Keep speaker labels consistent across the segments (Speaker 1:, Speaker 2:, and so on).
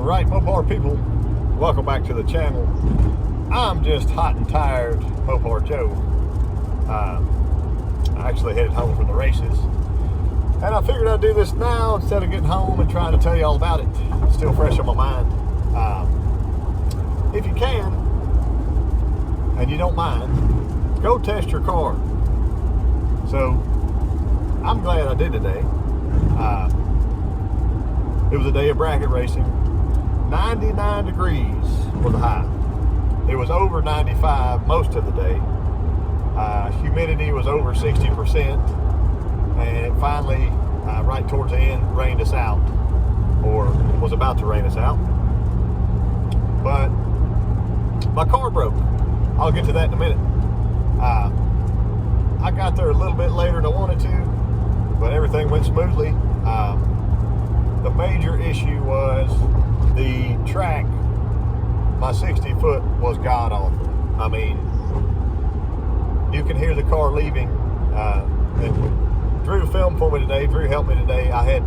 Speaker 1: Alright, Mopar people, welcome back to the channel. I'm just hot and tired, Mopar Joe. I actually headed home from the races, and I figured I'd do this now instead of getting home and trying to tell you all about it. It's still fresh on my mind. If you can, and you don't mind, go test your car. So, I'm glad I did today. It was a day of bracket racing. 99 degrees was the high. It was over 95 most of the day. Humidity was over 60%, and it finally, right towards the end, rained us out, or was about to rain us out. But my car broke. I'll get to that in a minute. I got there a little bit later than I wanted to, but everything went smoothly. The major issue was the track. My 60-foot was god awful. I mean, you can hear the car leaving. And Drew filmed for me today. Drew helped me today. I had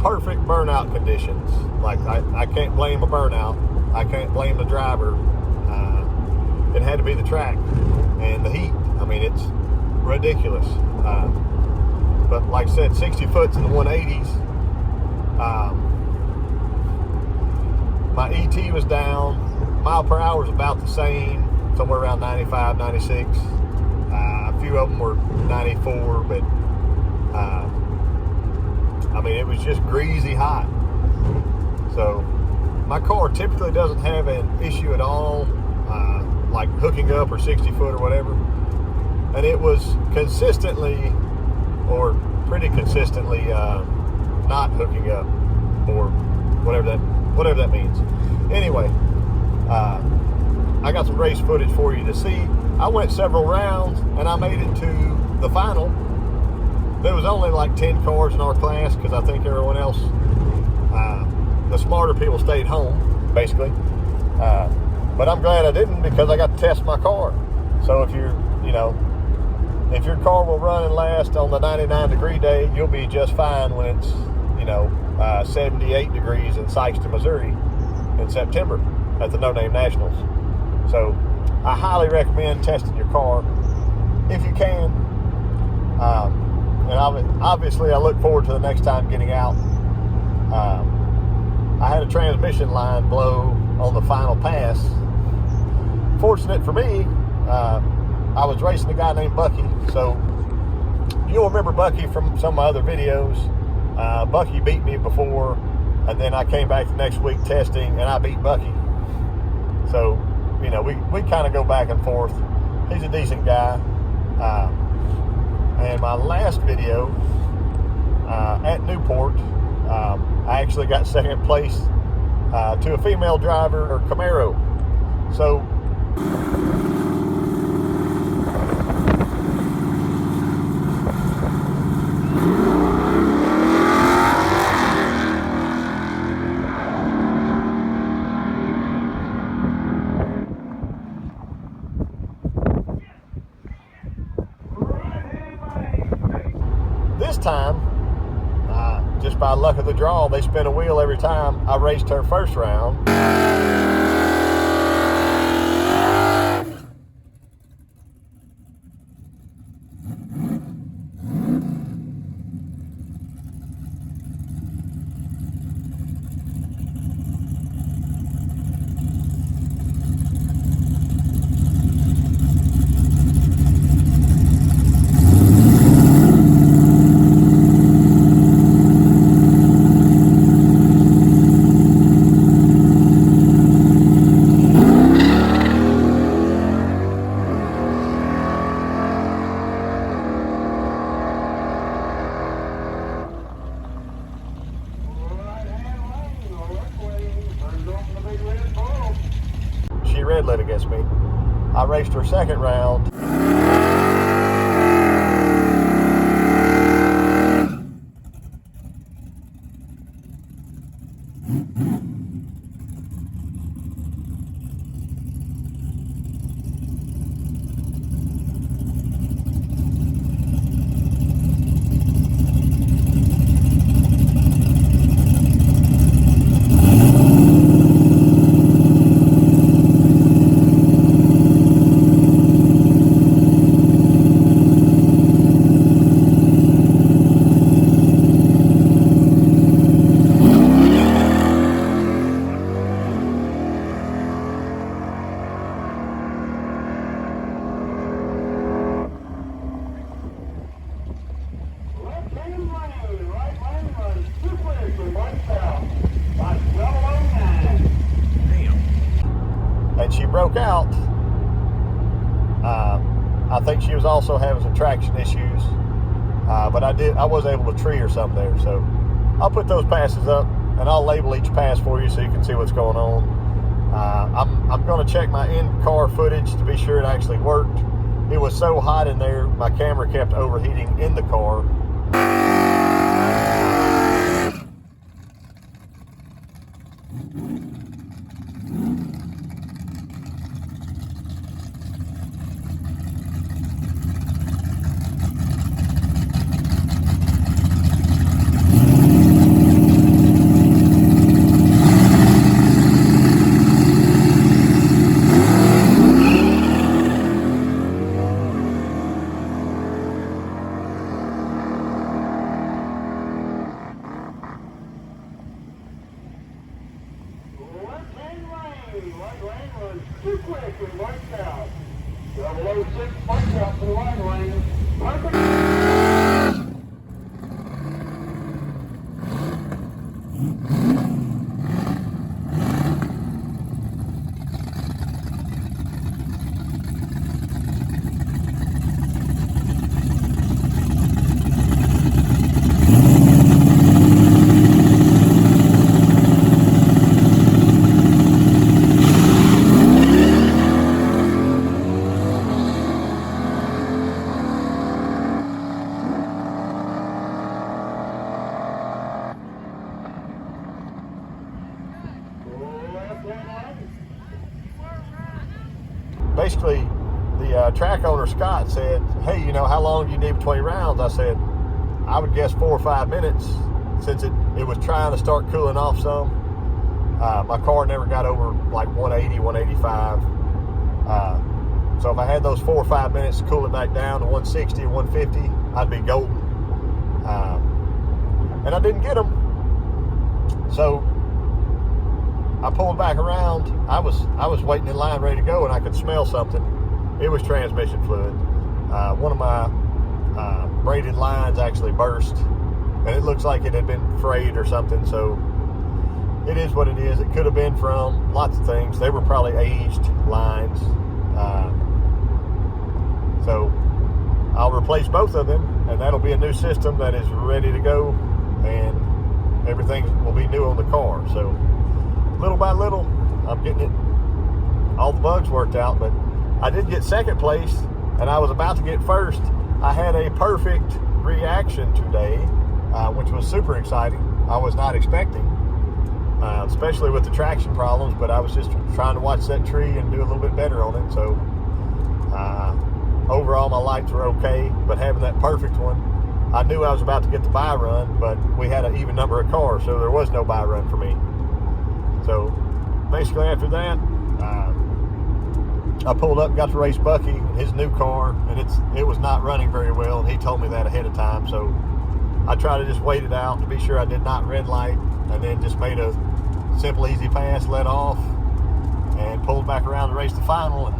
Speaker 1: perfect burnout conditions. Like, I can't blame a burnout. I can't blame the driver. It had to be the track and the heat. I mean, it's ridiculous. But like I said, 60 foots in the 180s. My ET was down. Mile per hour was about the same, somewhere around 95, 96. A few of them were 94, but I mean, it was just greasy hot. So my car typically doesn't have an issue at all, like hooking up or 60 foot or whatever. And it was consistently, or pretty consistently, not hooking up, or whatever that means. Anyway, I got some race footage for you to see. I went several rounds and I made it to the final. There was only like 10 cars in our class because I think everyone else, the smarter people, stayed home, basically. But I'm glad I didn't, because I got to test my car. So if if your car will run and last on the 99 degree day, you'll be just fine when it's 78 degrees in Sykeston, Missouri in September at the No Name Nationals. So I highly recommend testing your car if you can. And obviously I look forward to the next time getting out. I had a transmission line blow on the final pass. Fortunate for me, I was racing a guy named Bucky. So you'll remember Bucky from some of my other videos. Bucky beat me before, and then I came back the next week testing and I beat Bucky. So, we kind of go back and forth. He's a decent guy. And my last video at Newport, I actually got second place to a female driver, or Camaro. So this time, just by luck of the draw, they spin a wheel every time. I raced her first round. She red-lit against me. I raced her second round. also having some traction issues. But I was able to tree or something there. So I'll put those passes up and I'll label each pass for you so you can see what's going on. I'm going to check my in-car footage to be sure it actually worked. It was so hot in there, my camera kept overheating in the car.
Speaker 2: Right lane was too quick and wiped out. 006, punch out to the right lane. Perfect.
Speaker 1: Basically, the track owner, Scott, said, hey, you know, how long do you need between rounds? I said, I would guess 4 or 5 minutes, since it was trying to start cooling off some. My car never got over like 180, 185. So if I had those 4 or 5 minutes to cool it back down to 160 or 150, I'd be golden. And I didn't get them. So I pulled back around. I was waiting in line ready to go, and I could smell something. It was transmission fluid. One of my braided lines actually burst, and it looks like it had been frayed or something. So it is what it is. It could have been from lots of things. They were probably aged lines. So I'll replace both of them, and that'll be a new system that is ready to go, and everything will be new on the car. So little by little, I'm getting all the bugs worked out. But I did get second place, and I was about to get first. I had a perfect reaction today, which was super exciting. I was not expecting, especially with the traction problems, but I was just trying to watch that tree and do a little bit better on it. So overall, my lights were okay, but having that perfect one, I knew I was about to get the buy run, but we had an even number of cars, so there was no buy run for me. So basically after that, I pulled up, got to race Bucky, his new car, and it was not running very well, and he told me that ahead of time. So I tried to just wait it out to be sure I did not red light, and then just made a simple, easy pass, let off, and pulled back around to race the final, and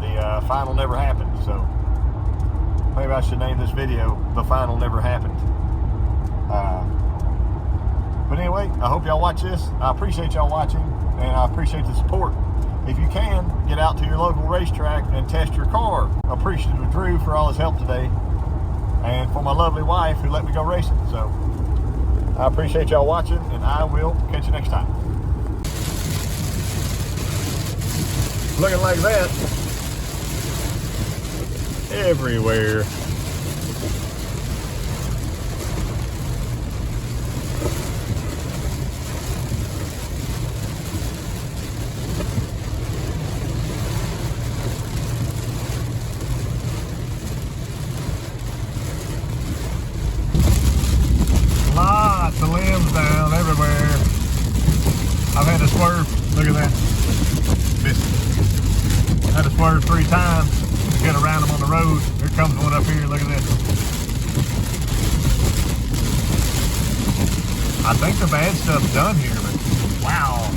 Speaker 1: the final never happened. So maybe I should name this video, The Final Never Happened. But anyway, I hope y'all watch this. I appreciate y'all watching, and I appreciate the support. If you can, get out to your local racetrack and test your car. Appreciative of Drew for all his help today, and for my lovely wife who let me go racing. So I appreciate y'all watching, and I will catch you next time. Looking like that everywhere. Lots of limbs down everywhere. I've had to swerve. Look at that. Missed it. Had to swerve 3 times to get around them on the road. Here comes one up here. Look at this. I think the bad stuff's done here, but wow.